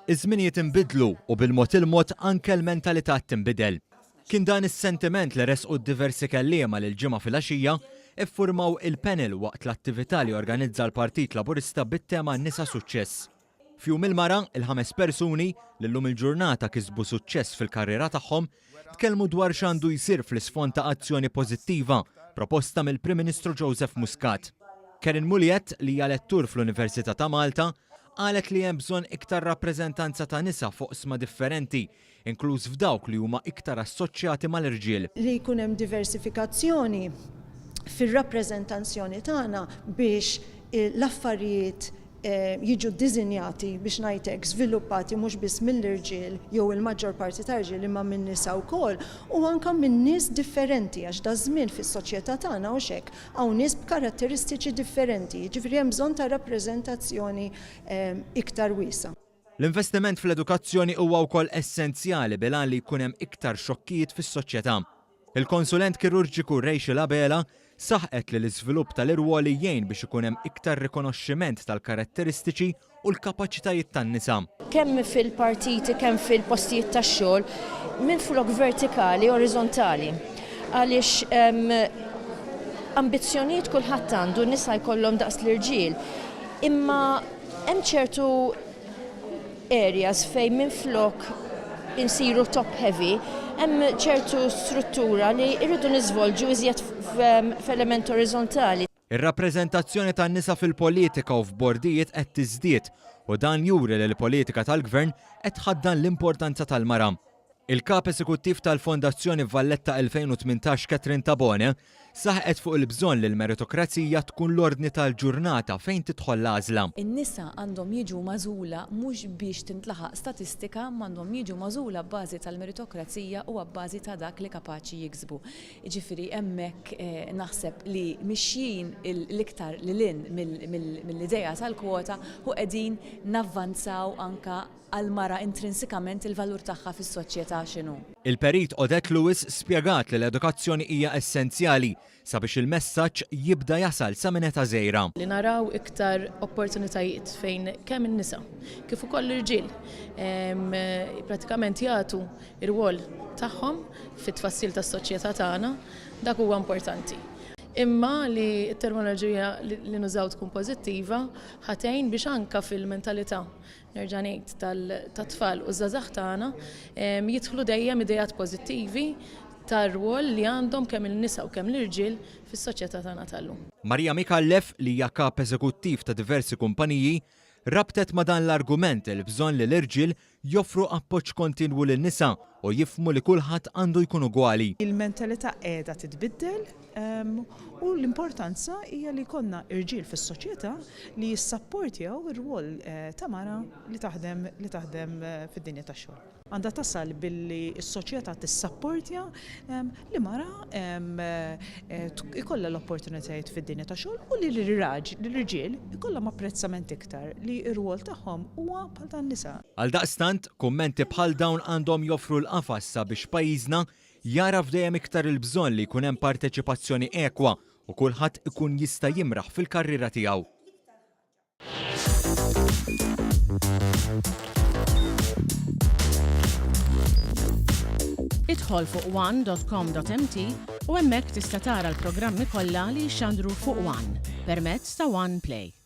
Iż-żminijiet inbidlu u bil-mod il-mod anke l-mentalità tinbidel. Kien dan is-sentiment li resqu diversi kelliema lil ġimgħa filgħaxija iffurmaw il-panel waqt l-attività li organizza l-Partit Laburista bit-tema Nisa Suċċess. Fjum il-mara, il-5 persuni li llum il-ġurnata kisbu suċċess fil-karriera tagħhom tkellmu dwar x'għandu jsir fl-isfond ta' azzjoni pożittiva proposta mill-Prim Ministru Joseph Muscat. Karen Mulliet li hija lettur fl-Università ta' Malta qalet li hemm bżonn iktar rappreżentanza ta' nisa fuq oqsma differenti, inkluż f'dawk li huma iktar assoċjati mal-irġiel. Li jkun hemm diversifikazzjoni fir-rappreżentazzjoni tagħna biex l-affarijiet jiġu ddiżinjati biex ngħidlek żviluppati mhux biss mill-irġiel jew il-maġġor parti ta' irġiel imma minn nisa wkoll u anke minn nies differenti għax da żmien fis-soċjetà tagħna u hekk hawn nies b'karatteristiċi differenti, jiġifieri hemm bżonn ta' rappreżentazzjoni iktar wiesa'. L-investiment fl-edukazzjoni huwa wkoll essenzjali bilan li jkun hemm iktar xokkijiet fis-soċjetà. Il-konsulent kirurġiku Rachel Abela saħqet li l-iżvilupp tal-irwoli jgħin biex ikun hemm iktar rikonoxximent tal-karatteristiċi u l-kapaċitajiet tan-nisa. Kemm fil-partiti, kemm fil-postijiet tax-xogħol, minflok vertikali, orizzontali. Għaliex ambizzjonijiet kulħadd għandu nisa jkollhom daqs l-irġiel. Imma hemm ċertu areas fejn minflok insiru top heavy, hemm ċertu struttura li rridu niżvolġu iżjed f'element orizzontali. Ir-rappreżentazzjoni tan-nisa fil-politika u f'bordijiet qed tiżdied u dan juri li l-politika tal-Gvern qed tħaddan l-importanza tal-mara. Il-kap eżekuttiv tal-Fondazzjoni Valletta 2018 Catherine Tabone saħqet fuq il-bżonn li l-meritokrazija tkun l-ordni tal-ġurnata fejn tidħol l-għażla. In-nisa għandhom jiġu magħżula mhux biex tintlaħaq statistika, m'għandhom jiġu magħżula bbażi tal-meritokrazija u bbażi ta' dak li kapaċi jiksbu. Jiġifieri hemmhekk naħseb li mixjin l-iktar lilin mill-idea tal-kwota u qegħdin navvanzaw anke għal-mara intrinsikament il-valur tagħha fis-soċjetà x'inhu. Il-perit Odette Lewis spjegat li l-edukazzjoni hija essenzjali sabiex il-messaġġ jibda jasal sa minn età żgħira. Li naraw iktar opportunitajiet fejn kemm in-nisa kif ukoll l-irġiel pratikament jagħtu ir-rwol tagħhom fit-tfassil tas-soċjetà tagħna, dak huwa importanti. Imma li t-terminoloġija li nużaw tkun pożittiva ħatejn biex anke fil-mentalità nerġa' ngħid tat-tfal u żgħażagħ tagħna jidħlu dejjem idejat pożittivi tar-rwol li għandhom kemm il-nisa u kemm l-irġiel fis-soċjetà tagħna tal-lum. Marija Mikallef li hija kap eżekuttiv ta' diversi kumpaniji rabtet ma' dan l-argument il-bżonn li l-irġiel joffru appoġġ kontinwu lin-nisa u jifhmu li kulħadd għandu jkun ugwali. Il-mentalità qiegħda titbiddel u l-importanza hija li jkollna irġiel fis-soċjetà li jissapportjaw ir-rwol ta' mara li taħdem fid-dinja tax-xogħol. Għandha tasal billi s-soċjetà tissapportja li mara ikollha l-opportunitajiet fid-dinja tax-xogħol u li l-irġiel ikollhom apprezzament iktar li r-rwol tagħhom huwa bħal tan-nisa. Għaldaqstant, kummenti bħal dawn għandhom joffru l-qafas sabiex pajjiżna jara f'dejjem iktar il-bżonn li jkun hemm parteċipazzjoni ekwa u kulħadd ikun jista' jimraħ fil-karriera tiegħu. Idħol fuq one.com.mt u hemmhekk tista' tara l-programmi kollha li jxandru fuq One permezz ta' One Play.